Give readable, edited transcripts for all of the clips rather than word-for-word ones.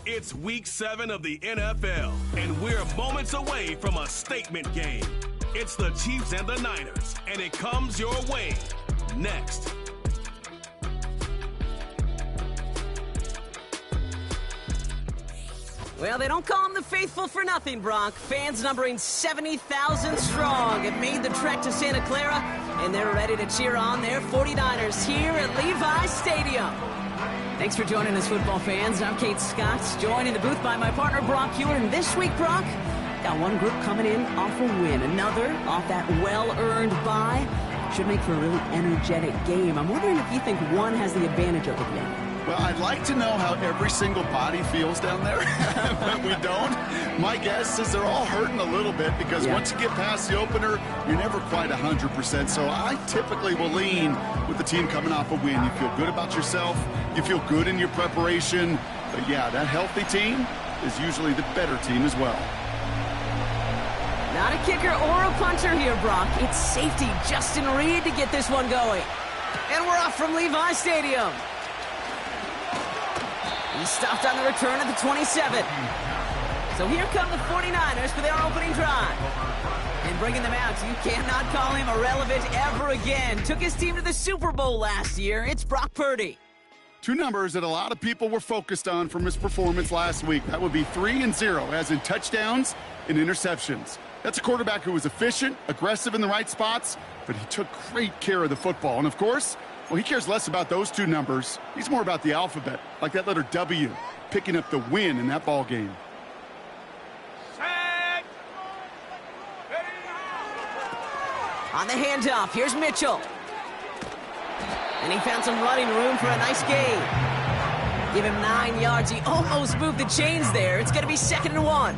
It's week 7 of the NFL, and we're moments away from a statement game. It's the Chiefs and the Niners, and it comes your way next. Well, they don't call them the faithful for nothing, Bronk. Fans numbering 70,000 strong have made the trek to Santa Clara, and they're ready to cheer on their 49ers here at Levi Stadium. Thanks for joining us, football fans. I'm Kate Scott, joined in the booth by my partner, Brock Hewitt. And this week, Brock, got one group coming in off a win, another off that well-earned bye. Should make for a really energetic game. I'm wondering if you think one has the advantage over the other. Well, I'd like to know how every single body feels down there, but we don't. My guess is they're all hurting a little bit because once you get past the opener, you're never quite 100%. So I typically will lean with the team coming off a win. You feel good about yourself. You feel good in your preparation. But, yeah, that healthy team is usually the better team as well. Not a kicker or a punter here, Brock. It's safety Justin Reed to get this one going. And we're off from Levi Stadium. He stopped on the return at the 27. So here come the 49ers for their opening drive. And bringing them out, you cannot call him irrelevant ever again. Took his team to the Super Bowl last year. It's Brock Purdy. Two numbers that a lot of people were focused on from his performance last week. That would be 3 and 0, as in touchdowns and interceptions. That's a quarterback who was efficient, aggressive in the right spots, but he took great care of the football. And, of course, well, he cares less about those two numbers. He's more about the alphabet, like that letter W, picking up the win in that ball game. On the handoff, here's Mitchell. And he found some running room for a nice gain. Give him 9 yards. He almost moved the chains there. It's going to be 2nd and 1.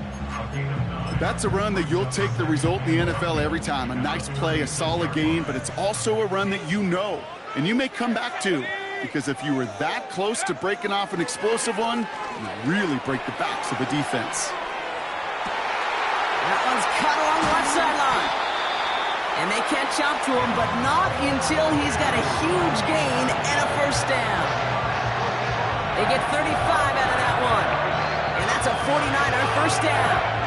That's a run that you'll take the result in the NFL every time. A nice play, a solid game, but it's also a run that you know and you may come back to, because if you were that close to breaking off an explosive one, you really break the backs of the defense. That one's cut along the left sideline. And they catch up to him, but not until he's got a huge gain and a first down. They get 35 out of that one. And that's a 49er first down.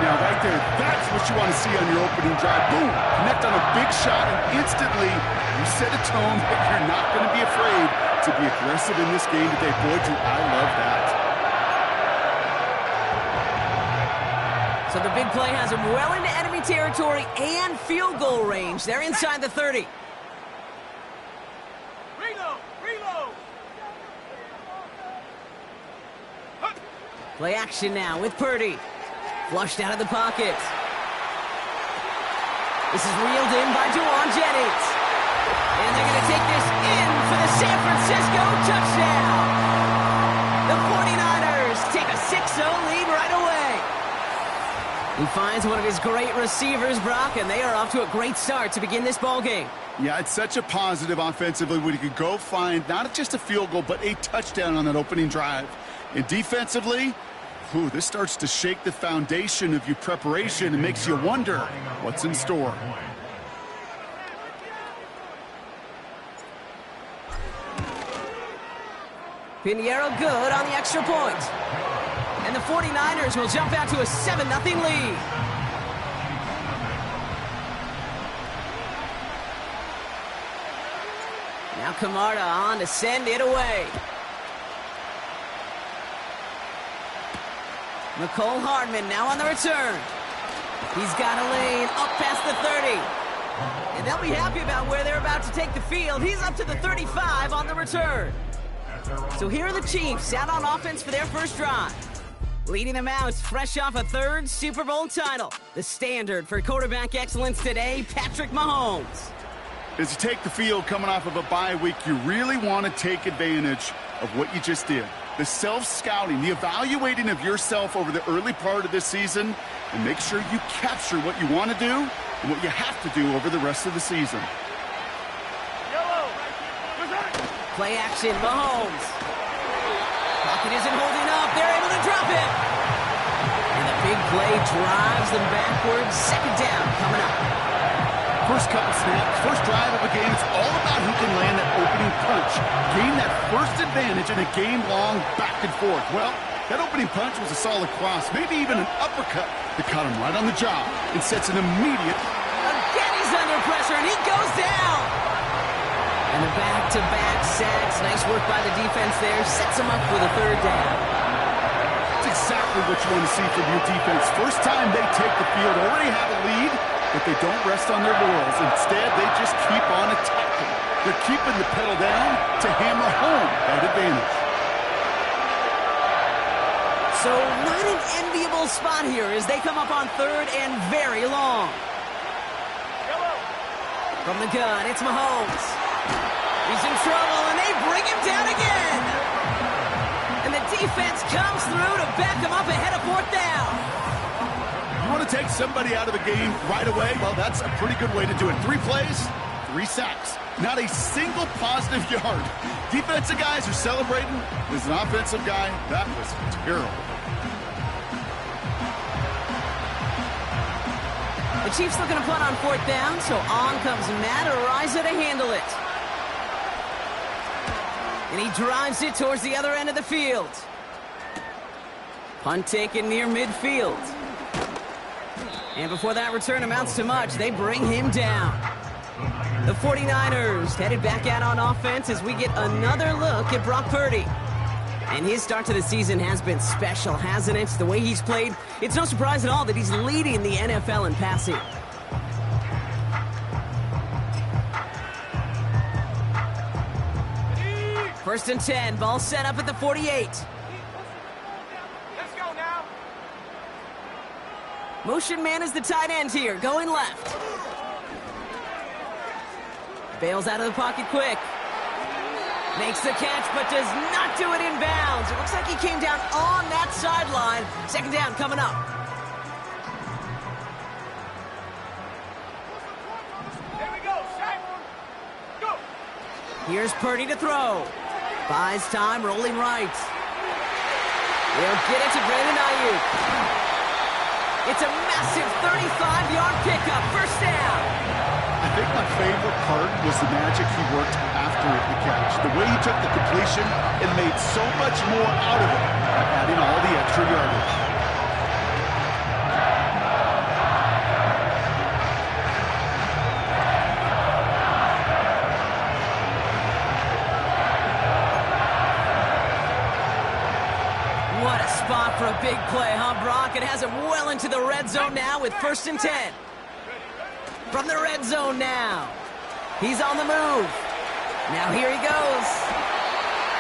Now, right there, that's what you want to see on your opening drive. Boom! Connect on a big shot, and instantly you set a tone that you're not going to be afraid to be aggressive in this game today. Boy, do I love that. So the big play has him well into enemy territory and field goal range. They're inside the 30. Reload! Play action now with Purdy. Flushed out of the pocket. This is reeled in by Juwan Jennings. And they're going to take this in for the San Francisco touchdown. The 49ers take a 6-0 lead right away. He finds one of his great receivers, Brock, and they are off to a great start to begin this ball game. Yeah, it's such a positive offensively when you could go find not just a field goal, but a touchdown on that opening drive. And defensively, this starts to shake the foundation of your preparation and makes you wonder what's in store. Pinheiro good on the extra point. And the 49ers will jump out to a 7-0 lead. Now Camarda on to send it away. Mecole Hardman now on the return. He's got a lane up past the 30. And they'll be happy about where they're about to take the field. He's up to the 35 on the return. So here are the Chiefs out on offense for their first drive. Leading them out, fresh off a third Super Bowl title. The standard for quarterback excellence today, Patrick Mahomes. As you take the field coming off of a bye week, you really want to take advantage of what you just did. The self-scouting, the evaluating of yourself over the early part of this season, and make sure you capture what you want to do and what you have to do over the rest of the season. Play action, Mahomes. Pocket isn't holding up. They're able to drop it. And the big play drives them backwards. Second down coming up. First couple snaps, first drive of a game, it's all about who can land that opening punch. Gain that first advantage in a game-long back and forth. Well, that opening punch was a solid cross, maybe even an uppercut that caught him right on the job and sets an immediate... Again, he's under pressure, and he goes down. And the back-to-back sacks. Nice work by the defense there. Sets him up with a third down. That's exactly what you want to see from your defense. First time they take the field, already have a lead, but they don't rest on their laurels. Instead, they just keep on attacking. They're keeping the pedal down to hammer home that advantage. So not an enviable spot here as they come up on third and very long. From the gun, it's Mahomes. He's in trouble, and they bring him down again. And the defense comes through to back him up ahead of fourth down. You want to take somebody out of the game right away? Well, that's a pretty good way to do it. 3 plays, 3 sacks. Not a single positive yard. Defensive guys are celebrating. As an offensive guy, that was terrible. The Chiefs looking to punt on fourth down, so on comes Matt Araiza to handle it. And he drives it towards the other end of the field. Punt taken near midfield. And before that return amounts to much, they bring him down. The 49ers headed back out on offense as we get another look at Brock Purdy. And his start to the season has been special, hasn't it? The way he's played, it's no surprise at all that he's leading the NFL in passing. First and 10, ball set up at the 48. Let's go now. Motion man is the tight end here, going left. Bails out of the pocket quick. Makes the catch, but does not do it in bounds. It looks like he came down on that sideline. Second down coming up. There we go. Sack. Go. Here's Purdy to throw. Buys time, rolling right. They'll get it to Brandon Ayuk. It's a massive 35-yard pickup. First down. I think my favorite part was the magic he worked after the catch. The way he took the completion and made so much more out of it by adding all the extra yardage. What a spot for a big play, huh, Brock? It has him well into the red zone now with first and 10. From the red zone now. He's on the move. Now here he goes.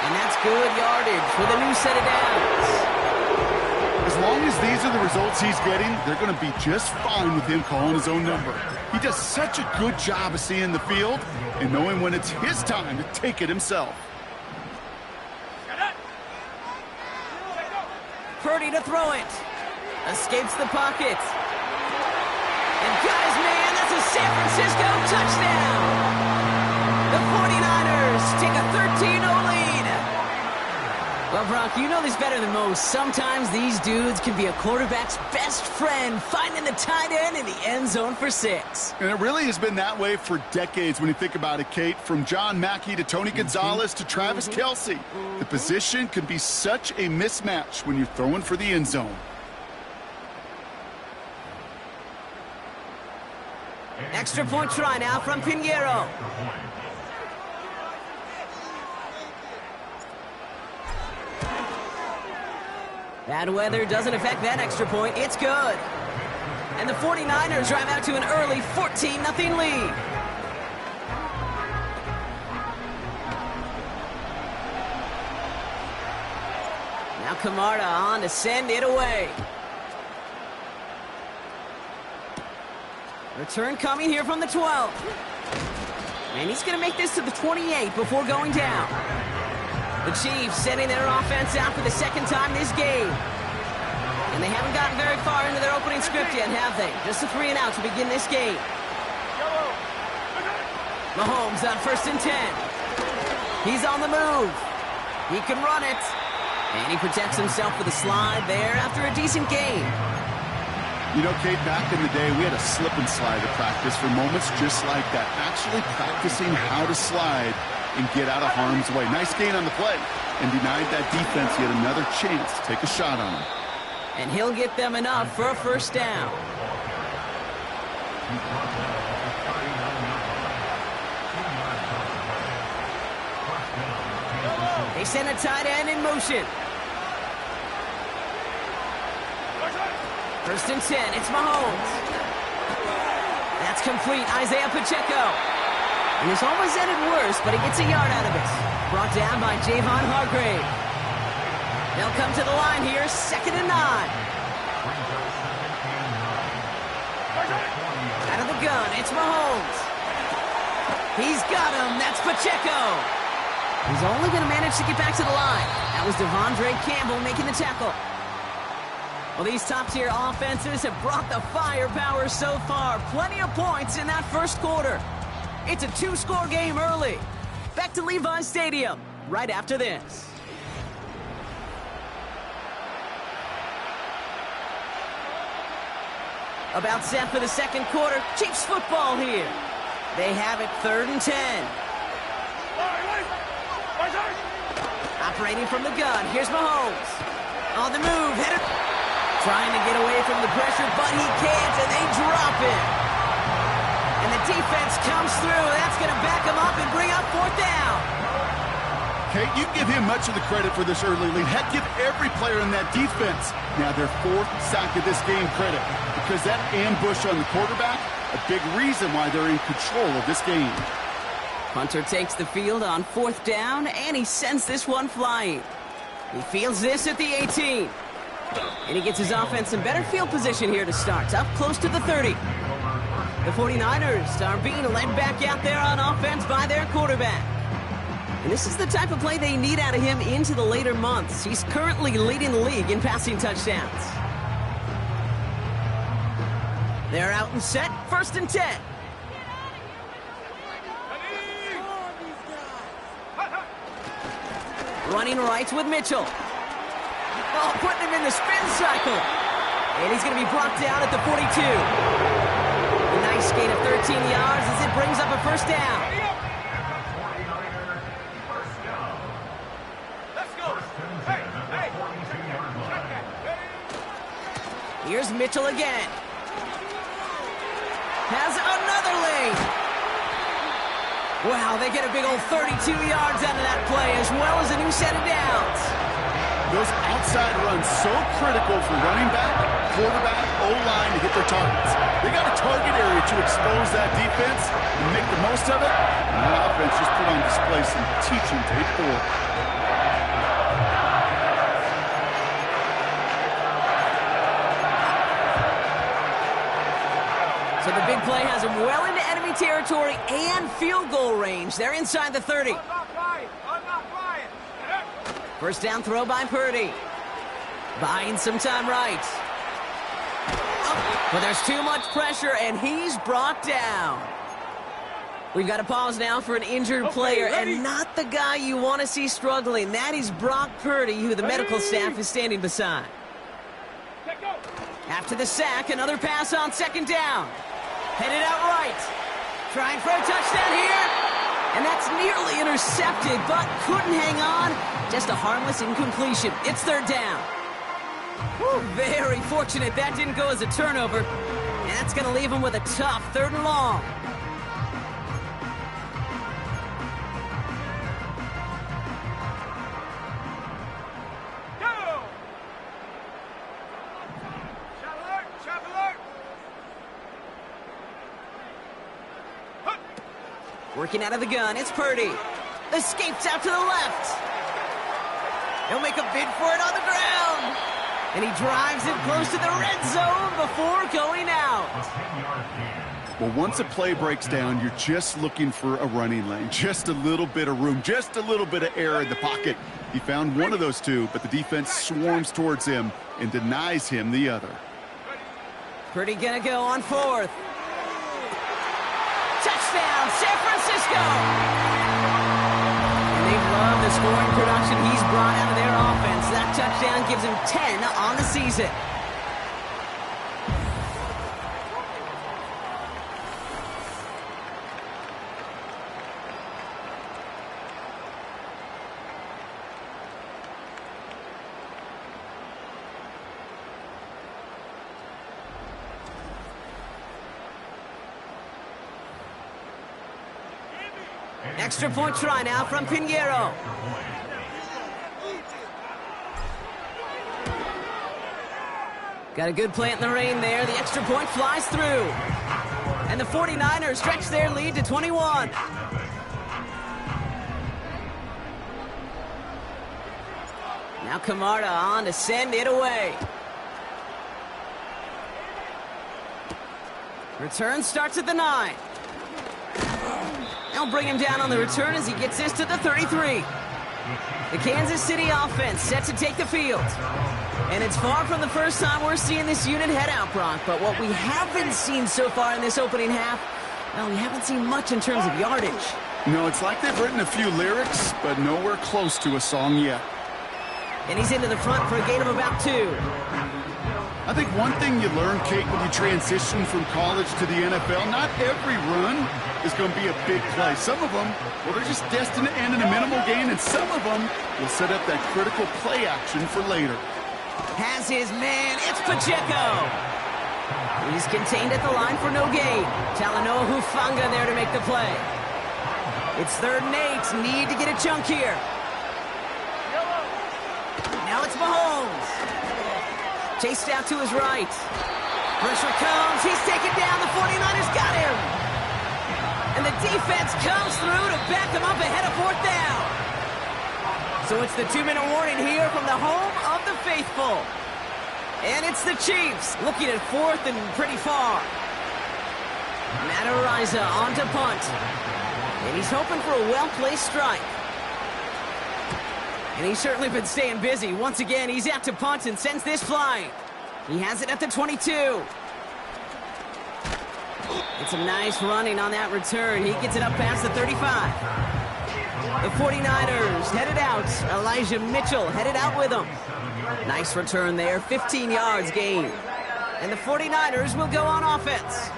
And that's good yardage with a new set of downs. As long as these are the results he's getting, they're going to be just fine with him calling his own number. He does such a good job of seeing the field and knowing when it's his time to take it himself. Purdy to throw it. Escapes the pocket. And got his man. That's a San Francisco touchdown. The 49ers take a 13-0 lead. Well, Brock, you know this better than most. Sometimes these dudes can be a quarterback's best friend, finding the tight end in the end zone for 6. And it really has been that way for decades when you think about it, Kate. From John Mackey to Tony Gonzalez to Travis Kelce. The position can be such a mismatch when you're throwing for the end zone. Extra point try now from Pinheiro. Bad weather doesn't affect that extra point. It's good. And the 49ers drive out to an early 14-0 lead. Now Camarda on to send it away. Return coming here from the 12. And he's going to make this to the 28 before going down. The Chiefs sending their offense out for the second time this game. And they haven't gotten very far into their opening script yet, have they? Just a 3 and out to begin this game. Mahomes on 1st and 10. He's on the move. He can run it. And he protects himself with a slide there after a decent game. You know, Kate, back in the day, we had a slip and slide at practice for moments just like that. Actually practicing how to slide and get out of harm's way. Nice gain on the play. And denied that defense yet another chance to take a shot on him. And he'll get them enough for a first down. They send a tight end in motion. 1st and 10, it's Mahomes. That's complete, Isaiah Pacheco. And this almost ended worse, but he gets a yard out of it. Brought down by Javon Hargrave. They'll come to the line here, 2nd and 9. Out of the gun, it's Mahomes. He's got him, that's Pacheco. He's only going to manage to get back to the line. That was Devondre Campbell making the tackle. Well, these top-tier offenses have brought the firepower so far. Plenty of points in that first quarter. It's a 2-score game early. Back to Levi Stadium right after this. About set for the second quarter. Chiefs football here. They have it 3rd and 10. Operating from the gun. Here's Mahomes. On the move. Headed. Trying to get away from the pressure, but he can't, and they drop it. And the defense comes through. That's going to back him up and bring up 4th down. Kate, you give him much of the credit for this early lead. Heck, give every player in that defense now their 4th sack of this game credit. Because that ambush on the quarterback, a big reason why they're in control of this game. Hunter takes the field on 4th down, and he sends this one flying. He fields this at the 18. And he gets his offense in better field position here to start. Up close to the 30. The 49ers are being led back out there on offense by their quarterback. And this is the type of play they need out of him into the later months. He's currently leading the league in passing touchdowns. They're out and set. 1st and 10. Running right with Mitchell. Oh, putting him in the spin cycle. And he's going to be brought down at the 42. A nice gain of 13 yards as it brings up a first down. Let's go. Hey. Here's Mitchell again. Has another lane. Wow, they get a big old 32 yards out of that play, as well as a new set of downs. Those outside runs so critical for running back, quarterback, O-line to hit their targets. They got a target area to expose that defense and make the most of it. And that offense just put on display some teaching tape for it. So the big play has them well into enemy territory and field goal range. They're inside the 30. I'm not flying. First down throw by Purdy. Buying some time right. But there's too much pressure, and he's brought down. We've got to pause now for an injured player, and not the guy you want to see struggling. That is Brock Purdy, who the medical staff is standing beside. After the sack, another pass on 2nd down. Headed out right. Trying for a touchdown here. And that's nearly intercepted, but couldn't hang on. Just a harmless incompletion. It's 3rd down. Whew, very fortunate that didn't go as a turnover. And that's going to leave him with a tough 3rd and long. Working out of the gun, it's Purdy. Escapes out to the left. He'll make a bid for it on the ground. And he drives it close to the red zone before going out. Well, once a play breaks down, you're just looking for a running lane. Just a little bit of room, just a little bit of air in the pocket. He found one of those two, but the defense swarms towards him and denies him the other. Purdy gonna go on fourth. Touchdown, San Francisco! And they love the scoring production he's brought out of their offense. That touchdown gives him 10 on the season. Extra point try now from Pinheiro. Got a good plant in the rain there. The extra point flies through. And the 49ers stretch their lead to 21. Now Camarda on to send it away. Return starts at the 9. They'll bring him down on the return as he gets this to the 33. The Kansas City offense set to take the field. And it's far from the first time we're seeing this unit head out, Brock. But what we haven't seen so far in this opening half, well, we haven't seen much in terms of yardage. No, it's like they've written a few lyrics, but nowhere close to a song yet. And he's into the front for a gain of about 2. I think one thing you learn, Kate, when you transition from college to the NFL, not every run is going to be a big play. Some of them, well, they're just destined to end in a minimal gain, and some of them will set up that critical play action for later. Has his man, it's Pacheco. He's contained at the line for no gain. Talanoa Hufanga there to make the play. It's 3rd and 8, need to get a chunk here. Now it's Mahomes. Chased out to his right. Pressure comes. He's taken down. The 49ers got him. And the defense comes through to back him up ahead of 4th down. So it's the 2-minute warning here from the home of the faithful. And it's the Chiefs looking at 4th and pretty far. Matt Araiza on to punt. And he's hoping for a well-placed strike. And he's certainly been staying busy. Once again, he's out to punt and sends this flying. He has it at the 22. It's some nice running on that return. He gets it up past the 35. The 49ers headed out. Elijah Mitchell headed out with him. Nice return there. 15 yards gained. And the 49ers will go on offense.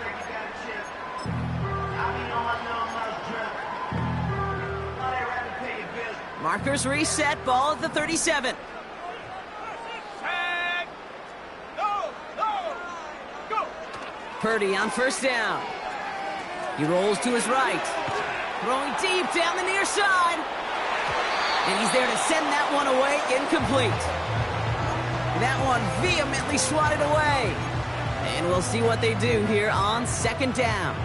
Markers reset, ball at the 37. Go! Purdy on 1st down. He rolls to his right. Throwing deep down the near side. And he's there to send that one away, incomplete. That one vehemently swatted away. And we'll see what they do here on 2nd down.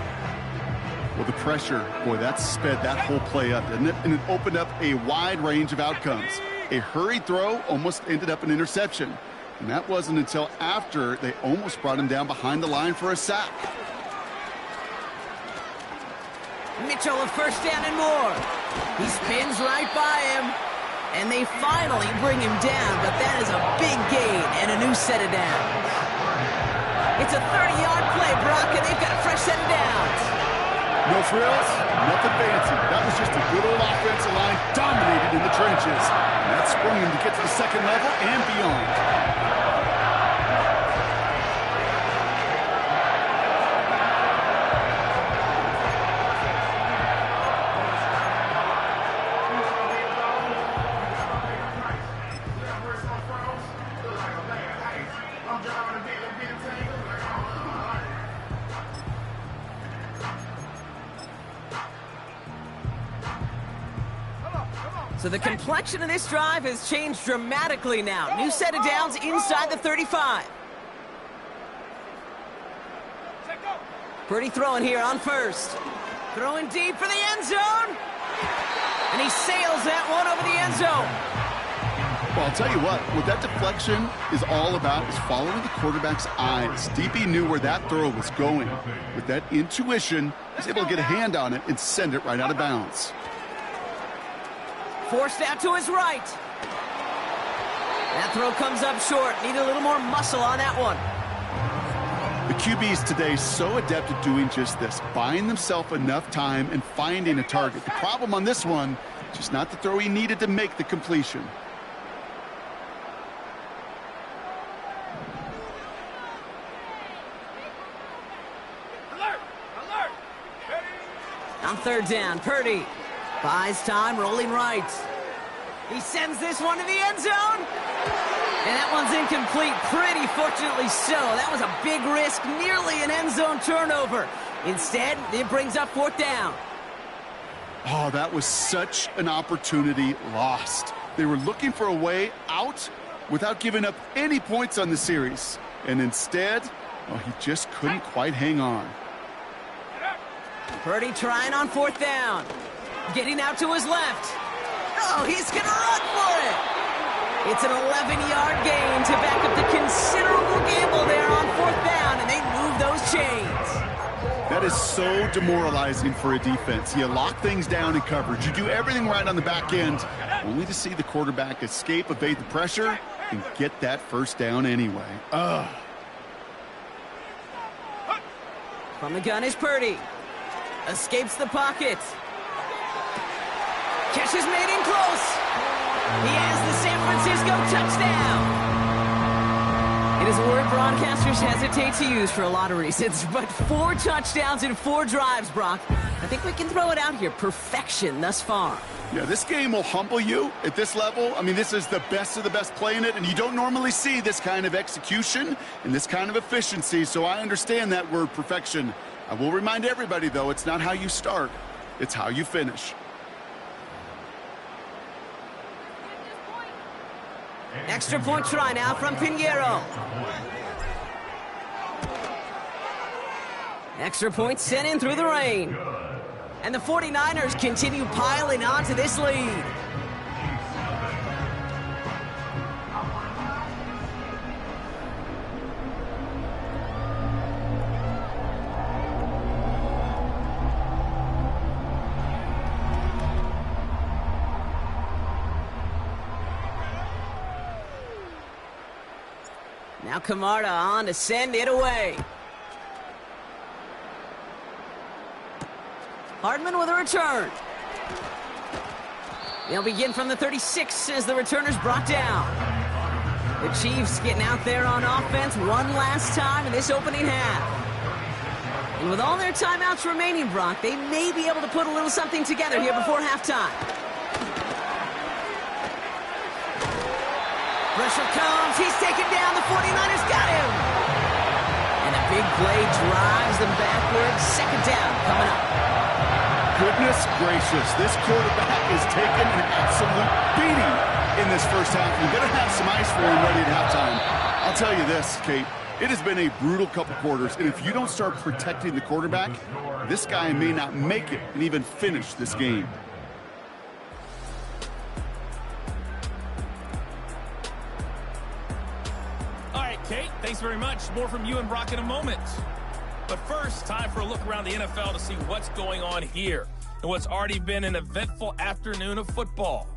Well, the pressure, boy, that sped that whole play up, didn't it? And it opened up a wide range of outcomes. A hurried throw almost ended up an interception. And that wasn't until after they almost brought him down behind the line for a sack. Mitchell a 1st down and more. He spins right by him. And they finally bring him down, but that is a big gain and a new set of downs. It's a 30-yard play, Brock, and they've got a fresh set of downs. No frills, nothing fancy. That was just a good old offensive line dominated in the trenches. And that sprung him to get to the 2nd level and beyond. So the complexion of this drive has changed dramatically now. New set of downs inside the 35. Purdy throwing here on 1st. Throwing deep for the end zone. And he sails that one over the end zone. Well, I'll tell you what that deflection is all about is following the quarterback's eyes. DB knew where that throw was going. With that intuition, he was able to get a hand on it and send it right out of bounds. Forced out to his right. That throw comes up short. Need a little more muscle on that one. The QBs today so adept at doing just this, buying themselves enough time and finding a target. The problem on this one, just not the throw he needed to make the completion. Alert! Alert! On third down, Purdy buys time, rolling right. He sends this one to the end zone. And that one's incomplete, pretty fortunately so. That was a big risk, nearly an end zone turnover. Instead, it brings up fourth down. Oh, that was such an opportunity lost. They were looking for a way out without giving up any points on the series. And instead, well, he just couldn't quite hang on. Purdy trying on fourth down. Getting out to his left. Oh, he's going to run for it. It's an 11-yard gain to back up the considerable gamble there on fourth down, and they move those chains. That is so demoralizing for a defense. You lock things down in coverage. You do everything right on the back end, only to see the quarterback escape, evade the pressure, and get that first down anyway. Ugh. From the gun is Purdy. Escapes the pocket. Catch is made in close. He has the San Francisco touchdown. It is a word broadcasters hesitate to use for a lot of reasons, but 4 touchdowns in 4 drives, Brock. I think we can throw it out here. Perfection thus far. Yeah, this game will humble you at this level. I mean, this is the best of the best playing it, and you don't normally see this kind of execution and this kind of efficiency, so I understand that word perfection. I will remind everybody, though, it's not how you start, it's how you finish. Extra point try now from Pinheiro. Extra point sent in through the rain. And the 49ers continue piling on to this lead. Now Camarda on to send it away. Hardman with a return. They'll begin from the 36 as the returner's brought down. The Chiefs getting out there on offense one last time in this opening half. And with all their timeouts remaining, Brock, they may be able to put a little something together here before halftime. Pressure comes. He's taken down. The 49ers got him. And a big play drives them backwards. Second down coming up. Goodness gracious, this quarterback is taking an absolute beating in this first half. You're going to have some ice for him ready at halftime. I'll tell you this, Kate. It has been a brutal couple quarters, and if you don't start protecting the quarterback, this guy may not make it and even finish this game. Kate, thanks very much. More from you and Brock in a moment. But first, time for a look around the NFL to see what's going on here and what's already been an eventful afternoon of football.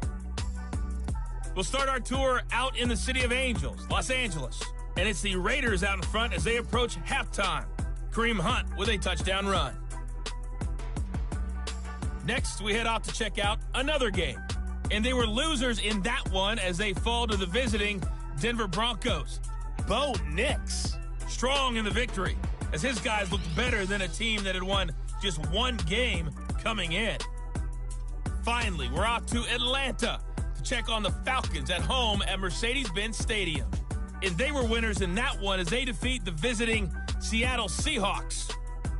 We'll start our tour out in the City of Angels, Los Angeles. And it's the Raiders out in front as they approach halftime. Kareem Hunt with a touchdown run. Next, we head off to check out another game. And they were losers in that one as they fall to the visiting Denver Broncos. Bo Nix, strong in the victory, as his guys looked better than a team that had won just one game coming in. Finally, we're off to Atlanta to check on the Falcons at home at Mercedes-Benz Stadium. And they were winners in that one as they defeat the visiting Seattle Seahawks.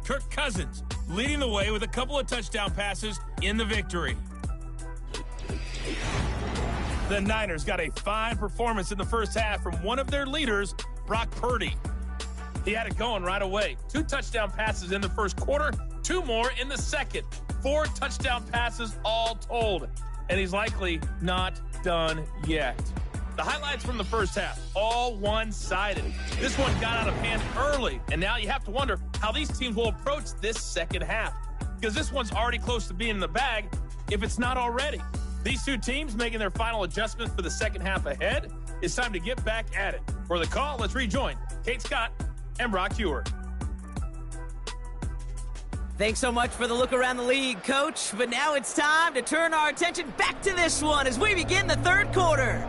Kirk Cousins leading the way with a couple of touchdown passes in the victory. The Niners got a fine performance in the first half from one of their leaders, Brock Purdy. He had it going right away. 2 touchdown passes in the first quarter, 2 more in the second. 4 touchdown passes all told. And he's likely not done yet. The highlights from the first half, all one-sided. This one got out of hand early, and now you have to wonder how these teams will approach this second half, because this one's already close to being in the bag, if it's not already. These two teams making their final adjustments for the second half ahead. It's time to get back at it. For the call, let's rejoin Kate Scott and Brock Huard. Thanks so much for the look around the league, Coach. But now it's time to turn our attention back to this one as we begin the third quarter.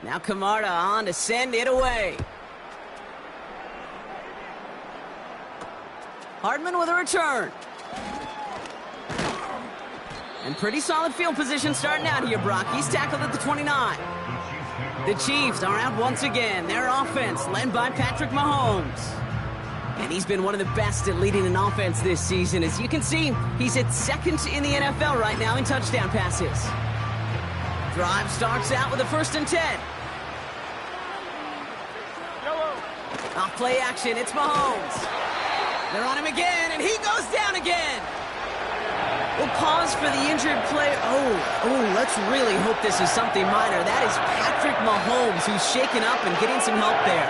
Now Camarda on to send it away. Hardman with a return. And pretty solid field position starting out here, Brock. He's tackled at the 29. The Chiefs are out once again. Their offense led by Patrick Mahomes. And he's been one of the best at leading an offense this season. As you can see, he's at second in the NFL right now in touchdown passes. Drive starts out with a 1st and 10. Off play action, it's Mahomes. They're on him again, and he goes down again. We'll pause for the injured player. Let's really hope this is something minor. That is Patrick Mahomes, who's shaken up and getting some help there.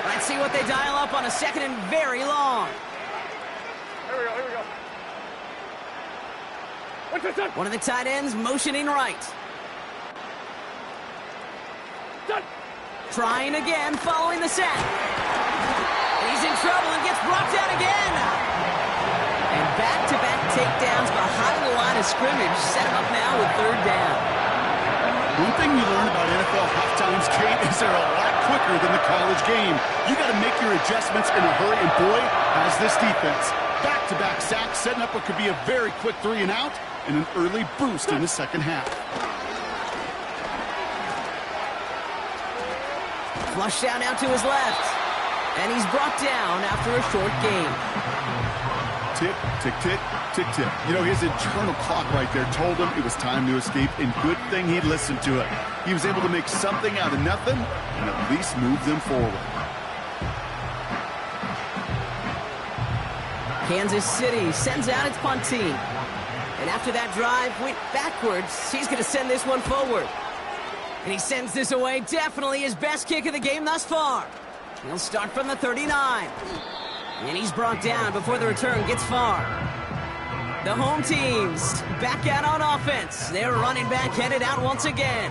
Let's see what they dial up on a 2nd and very long. Here we go. One of the tight ends motioning right. Done. Trying again, following the set. He's in trouble and gets brought down again. And back-to-back takedowns behind the line of scrimmage set him up now with 3rd down. One thing you learn about NFL halftimes, Kate, is they're a lot quicker than the college game. You got to make your adjustments in a hurry, and boy, has this defense. Back-to-back sacks, setting up what could be a very quick 3 and out, and an early boost in the second half. Flushed out now to his left. And he's brought down after a short gain. Tick, tick, tick, tick, tick. You know, his internal clock right there told him it was time to escape, and good thing he listened to it. He was able to make something out of nothing and at least move them forward. Kansas City sends out its punt team. And after that drive went backwards, he's going to send this one forward. And he sends this away, definitely his best kick of the game thus far. He'll start from the 39. And he's brought down before the return gets far. The home teams back out on offense. Their running back headed out once again.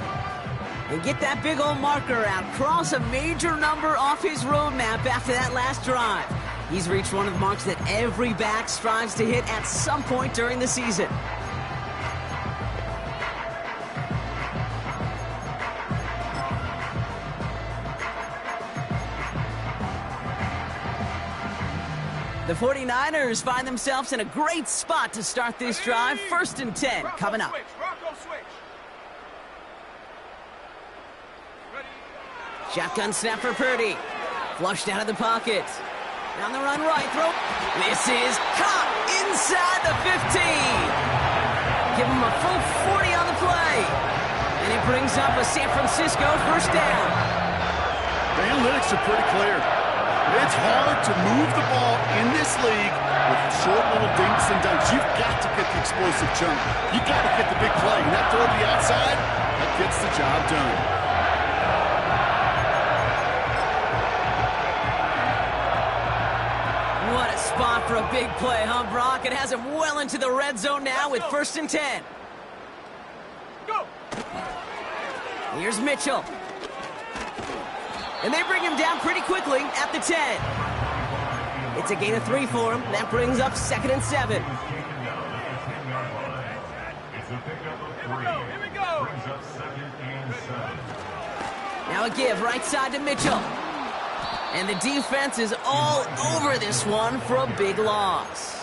And get that big old marker out. Cross a major number off his roadmap after that last drive. He's reached one of the marks that every back strives to hit at some point during the season. The 49ers find themselves in a great spot to start this drive. 1st and 10 coming up. Shotgun snap for Purdy. Flushed out of the pocket. Down the run right, throw. This is caught inside the 15. Give him a full 40 on the play. And it brings up a San Francisco 1st down. The analytics are pretty clear. It's hard to move the ball in this league with short little dinks and dunks. You've got to get the explosive jump. You've got to get the big play. And that throw to the outside, that gets the job done. What a spot for a big play, huh, Brock? It has him well into the red zone now with 1st and 10. Go. Here's Mitchell. And they bring him down pretty quickly at the 10. It's a gain of 3 for him. That brings up 2nd and 7. Here we go. Now a give right side to Mitchell. And the defense is all over this one for a big loss.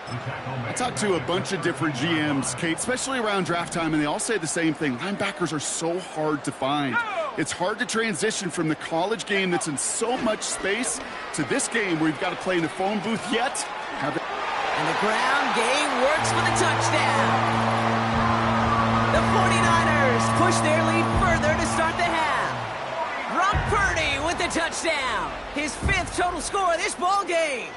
I talked to a bunch of different GMs, Kate, especially around draft time, and they all say the same thing. Linebackers are so hard to find. It's hard to transition from the college game that's in so much space to this game where you've got to play in a phone booth yet. And the ground game works for the touchdown. The 49ers push their lead further to start the half. Brock Purdy with the the touchdown. His 5th total score of this ball game.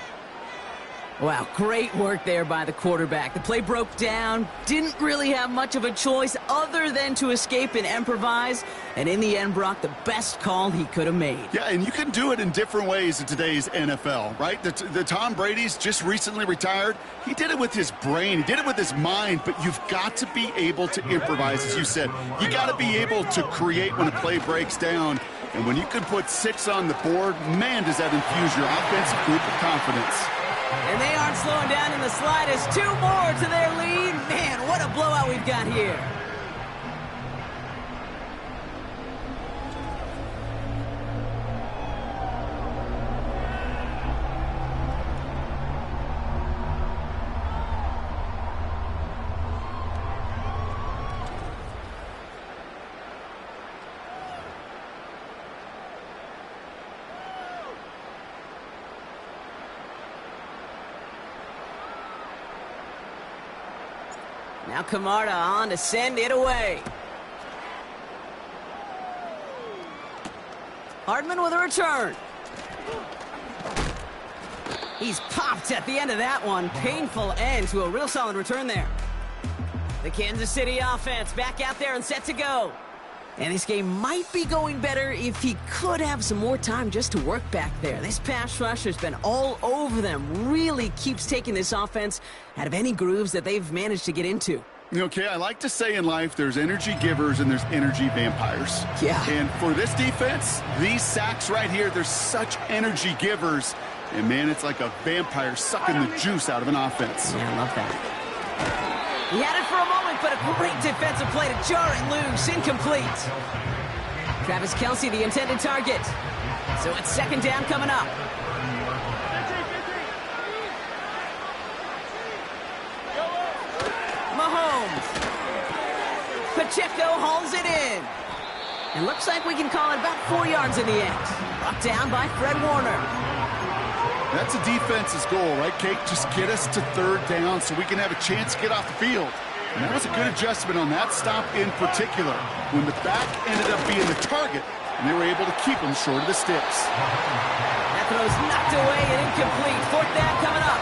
Wow, great work there by the quarterback. The play broke down, didn't really have much of a choice other than to escape and improvise. And in the end, Brock, the best call he could have made. Yeah, and you can do it in different ways in today's NFL, right? The Tom Brady's just recently retired. He did it with his brain. He did it with his mind, but you've got to be able to improvise, as you said. You got to be able to create when a play breaks down. And when you can put 6 on the board, man, does that infuse your offensive group with confidence. And they aren't slowing down in the slightest. 2 more to their lead. Man, what a blowout we've got here. Now Camarda on to send it away. Hardman with a return. He's popped at the end of that one. Painful end to a real solid return there. The Kansas City offense back out there and set to go. And this game might be going better if he could have some more time just to work back there. This pass rush has been all over them. Really keeps taking this offense out of any grooves that they've managed to get into. Okay, I like to say in life there's energy givers and there's energy vampires. Yeah. And for this defense, these sacks right here, they're such energy givers. And, man, it's like a vampire sucking the juice out of an offense. Yeah, I love that. He had it for a moment, but a great defensive play to jar it loose. Incomplete. Travis Kelce, the intended target. So it's 2nd down coming up. Mahomes. Pacheco hauls it in. It looks like we can call it about 4 yards in the end. Brought down by Fred Warner. That's a defense's goal, right, Kate? Just get us to 3rd down so we can have a chance to get off the field. And that was a good adjustment on that stop in particular, when the back ended up being the target, and they were able to keep him short of the sticks. That throw's knocked away and incomplete. 4th down coming up.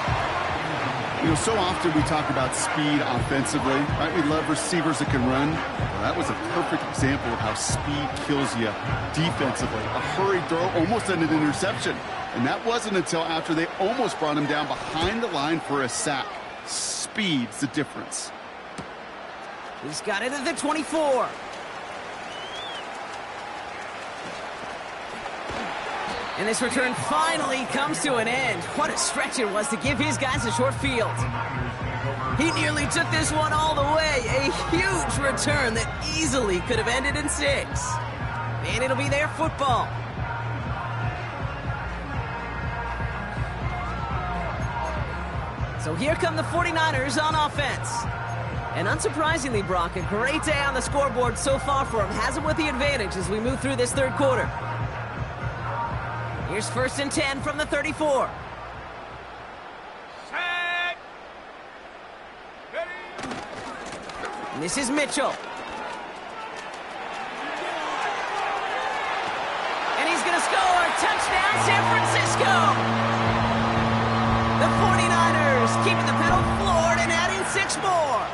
You know, so often we talk about speed offensively, right? We love receivers that can run. Well, that was a perfect example of how speed kills you defensively. A hurried throw, almost an interception. And that wasn't until after they almost brought him down behind the line for a sack. Speed's the difference. He's got it at the 24. And this return finally comes to an end. What a stretch it was to give his guys a short field. He nearly took this one all the way. A huge return that easily could have ended in 6. And it'll be their football. So here come the 49ers on offense. And unsurprisingly, Brock, a great day on the scoreboard so far for him. Has him with the advantage as we move through this 3rd quarter. Here's 1st and 10 from the 34. Set. Ready. And this is Mitchell. And he's going to score. Touchdown, San Francisco. The 49ers keeping the pedal floored and adding 6 more.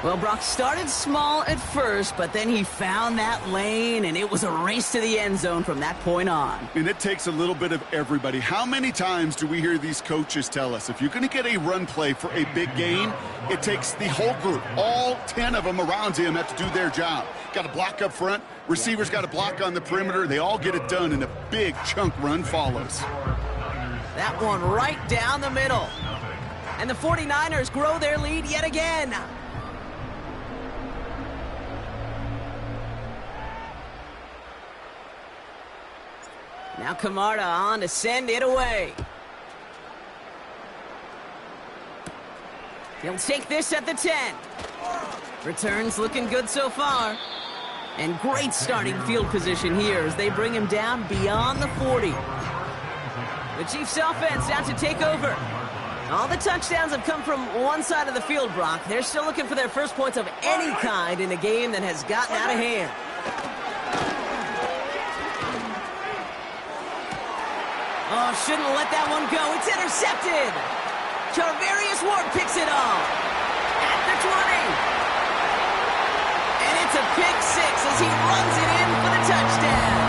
Well, Brock started small at first, but then he found that lane, and it was a race to the end zone from that point on. And it takes a little bit of everybody. How many times do we hear these coaches tell us, if you're going to get a run play for a big gain, it takes the whole group, all 10 of them around him have to do their job. Got to block up front, receivers got to block on the perimeter. They all get it done, and a big chunk run follows. That one right down the middle. And the 49ers grow their lead yet again. Now Camarda on to send it away. He'll take this at the 10. Returns looking good so far. And great starting field position here as they bring him down beyond the 40. The Chiefs offense out to take over. All the touchdowns have come from one side of the field, Brock. They're still looking for their first points of any kind in a game that has gotten out of hand. Oh, shouldn't let that one go. It's intercepted. Charvarius Ward picks it off at the 20. And it's a pick six as he runs it in for the touchdown.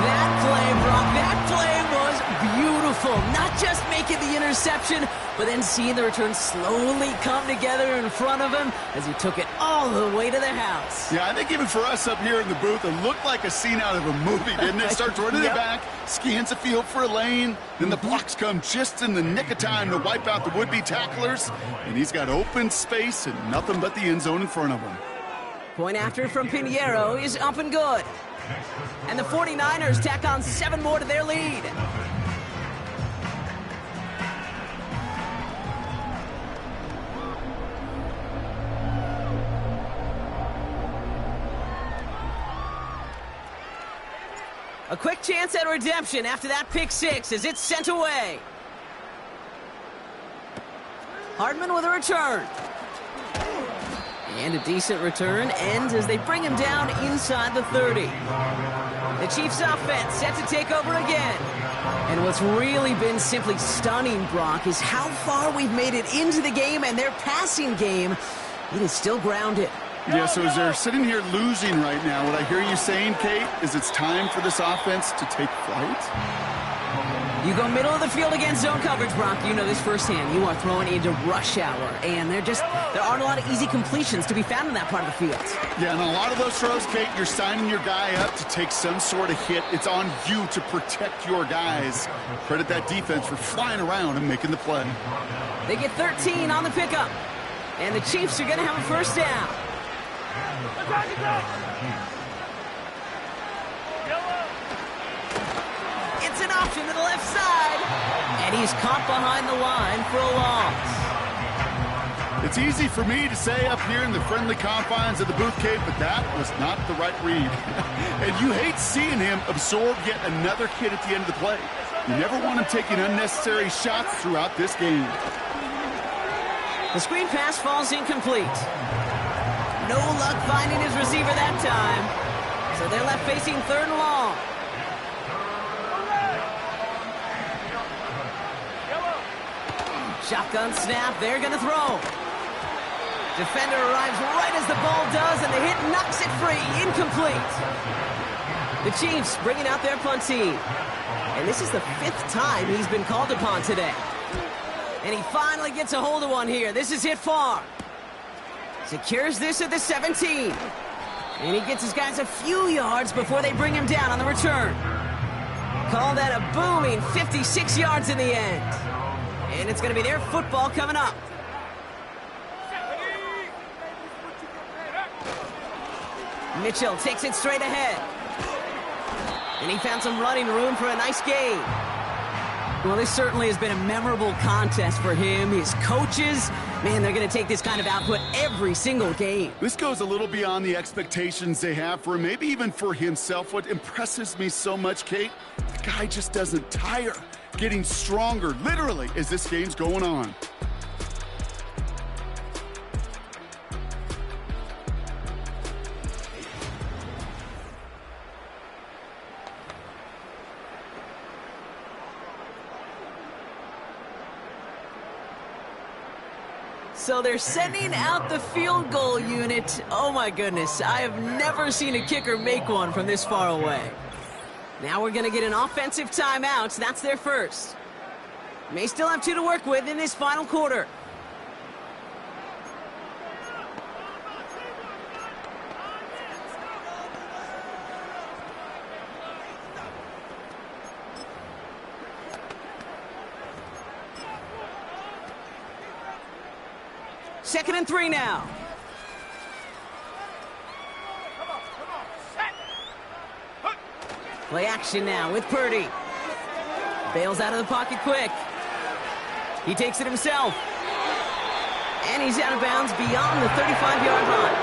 That play, Brock, that play was beautiful. Not just making the interception, but then seeing the return slowly come together in front of him as he took it all the way to the house. Yeah, I think even for us up here in the booth, it looked like a scene out of a movie, didn't it? Starts running it back, scans the field for a lane, then the blocks come just in the nick of time to wipe out the would-be tacklers, and he's got open space and nothing but the end zone in front of him. Point after from Pinheiro is up and good. And the 49ers tack on 7 more to their lead. A quick chance at redemption after that pick six as it's sent away. Hardman with a return. And a decent return ends as they bring him down inside the 30. The Chiefs offense set to take over again. And what's really been simply stunning, Brock, is how far we've made it into the game, and their passing game, it is still grounded. Yeah, so as they're sitting here losing right now, what I hear you saying, Kate, is it's time for this offense to take flight? You go middle of the field against zone coverage, Brock. You know this firsthand. You are throwing into rush hour, and there aren't a lot of easy completions to be found in that part of the field. Yeah, and a lot of those throws, Kate, you're signing your guy up to take some sort of hit. It's on you to protect your guys. Credit that defense for flying around and making the play. They get 13 on the pickup, and the Chiefs are going to have a first down. It's an option to the left side, and he's caught behind the line for a loss. It's easy for me to say up here in the friendly confines of the booth, Kate, but that was not the right read. And you hate seeing him absorb yet another hit at the end of the play. You never want him taking unnecessary shots throughout this game. The screen pass falls incomplete. No luck finding his receiver that time. So they're left facing 3rd and long. Shotgun snap, they're going to throw. Defender arrives right as the ball does, and the hit knocks it free. Incomplete. The Chiefs bringing out their punt team. And this is the 5th time he's been called upon today. And he finally gets a hold of one here. This is hit far. Secures this at the 17. And he gets his guys a few yards before they bring him down on the return. Call that a booming 56 yards in the end. And it's going to be their football coming up. Mitchell takes it straight ahead. And he found some running room for a nice gain. Well, this certainly has been a memorable contest for him. His coaches, man, they're going to take this kind of output every single game. This goes a little beyond the expectations they have for him, maybe even for himself. What impresses me so much, Kate, the guy just doesn't tire. Getting stronger, literally, as this game's going on. So they're sending out the field goal unit. Oh my goodness, I have never seen a kicker make one from this far away. Now we're going to get an offensive timeout. That's their first. May still have 2 to work with in this final quarter. Second and 3 now. Play action now with Purdy. Bails out of the pocket quick. He takes it himself. And he's out of bounds beyond the 35-yard line.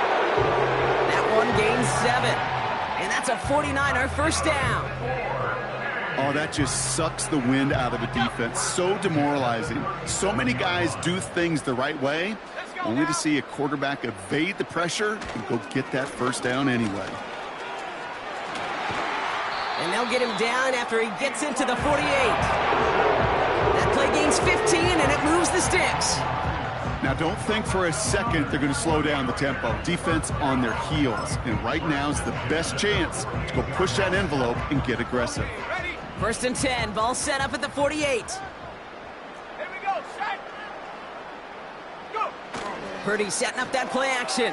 That one gains 7. And that's a 49er first down. Oh, that just sucks the wind out of a defense. So demoralizing. So many guys do things the right way, only to see a quarterback evade the pressure and go get that first down anyway. And they'll get him down after he gets into the 48. That play gains 15, and it moves the sticks. Now, don't think for a second they're going to slow down the tempo. Defense on their heels. And right now is the best chance to go push that envelope and get aggressive. Ready? 1st and 10, ball set up at the 48. Here we go. Set. Go. Purdy setting up that play action.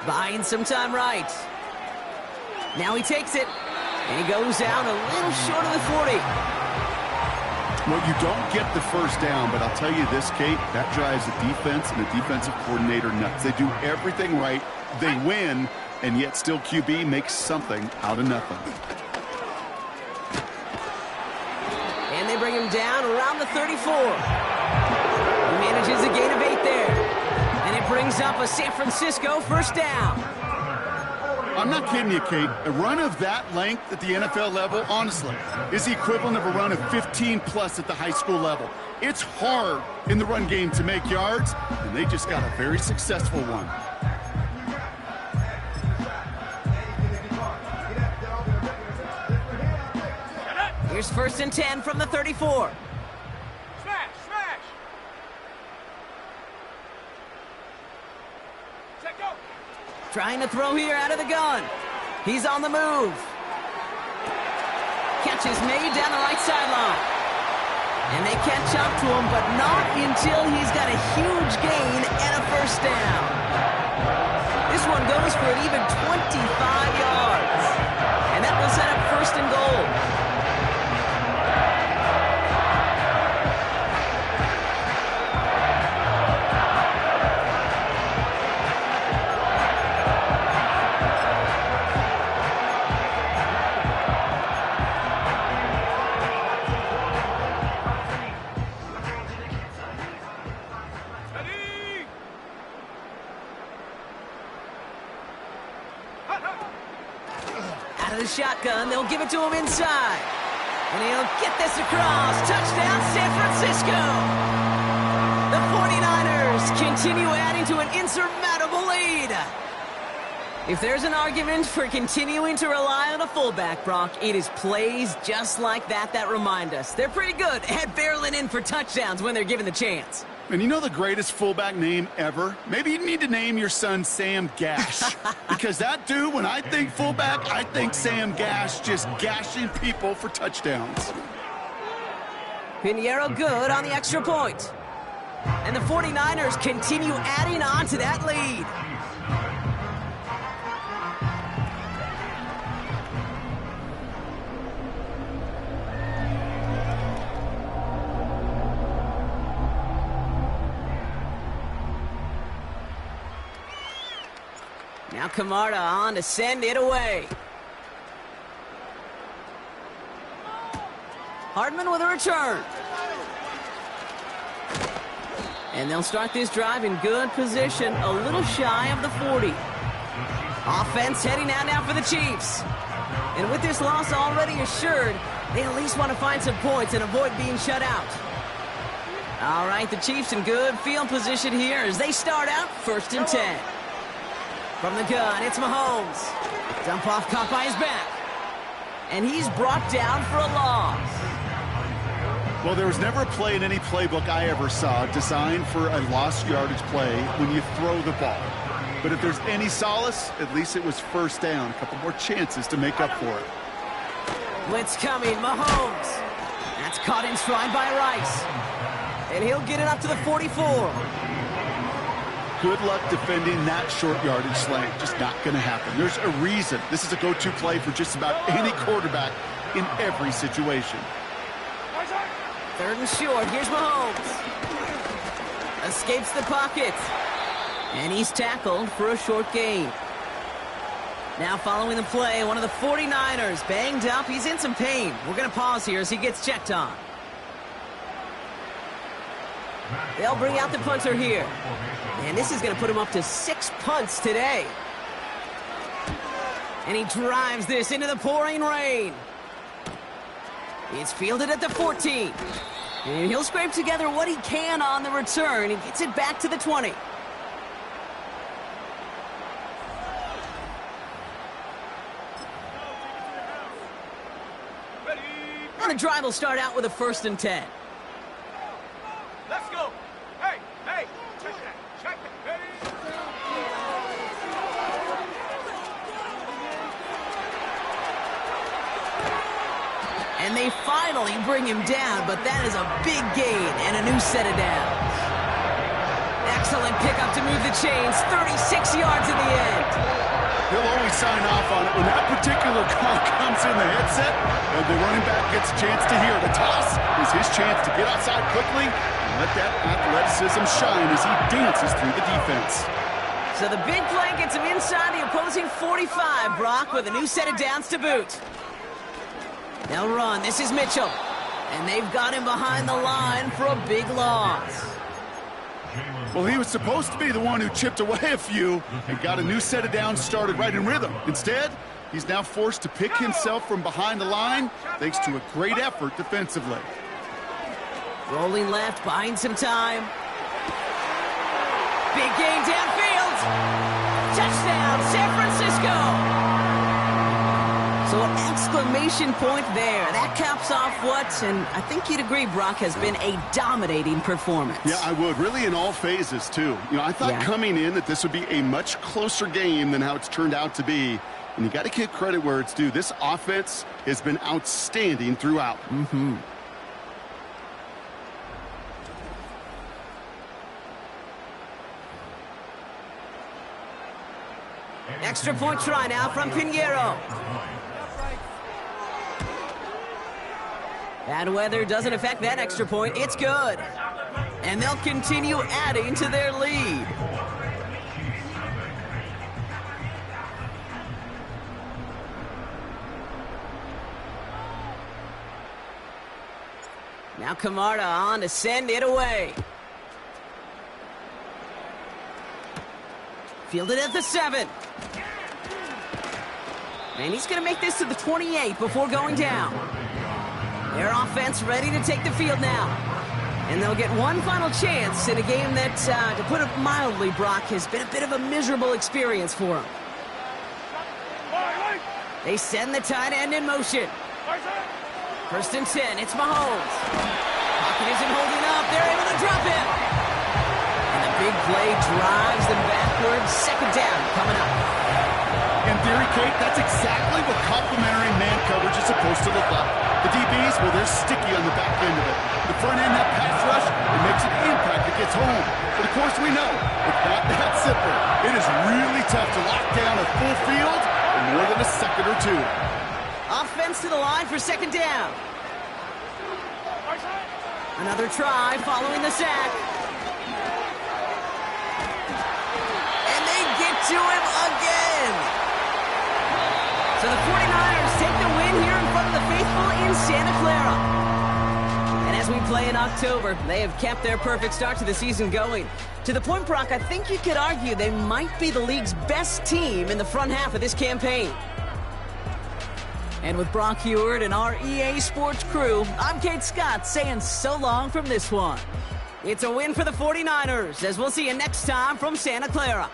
Buying some time right. Now he takes it. And he goes down a little short of the 40. Well, you don't get the first down, but I'll tell you this, Kate, that drives a defense and a defensive coordinator nuts. They do everything right, they win, and yet still QB makes something out of nothing. And they bring him down around the 34. He manages a gain of 8 there. And it brings up a San Francisco first down. I'm not kidding you, Kate. A run of that length at the NFL level, honestly, is the equivalent of a run of 15-plus at the high school level. It's hard in the run game to make yards, and they just got a very successful one. Here's 1st and 10 from the 34. Smash. Smash. Set. Go. Trying to throw here out of the gun. He's on the move. Catch is made down the right sideline. And they catch up to him, but not until he's got a huge gain and a first down. This one goes for an even 25 yards. And that will set up 1st and goal. Shotgun, they'll give it to him inside. And he'll get this across. Touchdown, San Francisco. The 49ers continue adding to an insurmountable lead. If there's an argument for continuing to rely on a fullback, Brock, it is plays just like that remind us. They're pretty good at barreling in for touchdowns when they're given the chance. And you know the greatest fullback name ever? Maybe you need to name your son Sam Gash. Because that dude, when I think fullback, I think Sam Gash just gashing people for touchdowns. Pinheiro good on the extra point. And the 49ers continue adding on to that lead. Now Camarda on to send it away. Hardman with a return. And they'll start this drive in good position, a little shy of the 40. Offense heading out now for the Chiefs. And with this loss already assured, they at least want to find some points and avoid being shut out. All right, the Chiefs in good field position here as they start out 1st and 10. From the gun, it's Mahomes. Dump off caught by his back. And he's brought down for a loss. Well, there was never a play in any playbook I ever saw designed for a lost yardage play when you throw the ball. But if there's any solace, at least it was first down. A couple more chances to make up for it. Blitz coming, Mahomes. That's caught in stride by Rice. And he'll get it up to the 44. Good luck defending that short yardage slant. Just not going to happen. There's a reason. This is a go-to play for just about any quarterback in every situation. 3rd and short. Here's Mahomes. Escapes the pocket. And he's tackled for a short gain. Now following the play, one of the 49ers banged up. He's in some pain. We're going to pause here as he gets checked on. They'll bring out the punter here. And this is going to put him up to 6 punts today. And he drives this into the pouring rain. It's fielded at the 14. And he'll scrape together what he can on the return. He gets it back to the 20. the drive will start out with a 1st and 10. Let's go. Hey, hey, check that. Check it. Ready? And they finally bring him down, but that is a big gain and a new set of downs. Excellent pickup to move the chains, 36 yards in the end. He'll always sign off on it when that particular call comes in the headset and the running back gets a chance to hear. The toss is his chance to get outside quickly and let that athleticism shine as he dances through the defense. So the big play gets him inside the opposing 45, Brock, with a new set of downs to boot. They'll run. This is Mitchell. And they've got him behind the line for a big loss. Well, he was supposed to be the one who chipped away a few and got a new set of downs started right in rhythm. Instead, he's now forced to pick himself from behind the line thanks to a great effort defensively. Rolling left, buying some time. Big gain downfield. Touchdown, San Francisco. So an exclamation point there. That caps off what, and I think you'd agree, Brock, has been a dominating performance. Yeah, I would. Really in all phases, too. You know, I thought coming in that this would be a much closer game than how it's turned out to be. And you got to give credit where it's due. This offense has been outstanding throughout. Mm-hmm. Extra point try now from Pinheiro. Bad weather doesn't affect that extra point. It's good. And they'll continue adding to their lead. Now Camarda on to send it away. Fielded at the 7. And he's going to make this to the 28 before going down. Their offense ready to take the field now. And they'll get one final chance in a game that, to put it mildly, Brock, has been a bit of a miserable experience for them. They send the tight end in motion. 1st and 10, it's Mahomes. Pocket isn't holding up, they're able to drop him. And the big play drives them backwards. 2nd down coming up. In theory, Kate, that's exactly what complementary man coverage is supposed to look like. The DBs, well, they're sticky on the back end of it. The front end, that pass rush, it makes an impact that gets home. But of course we know, with that zipper, it is really tough to lock down a full field in more than a second or two. Offense to the line for 2nd down. Another try following the sack. And they get to him again. So the 49ers take the win here in front of the faithful in Santa Clara. And as we play in October, they have kept their perfect start to the season going. To the point, Brock, I think you could argue they might be the league's best team in the front half of this campaign. And with Brock Huard and our EA Sports crew, I'm Kate Scott saying so long from this one. It's a win for the 49ers, as we'll see you next time from Santa Clara.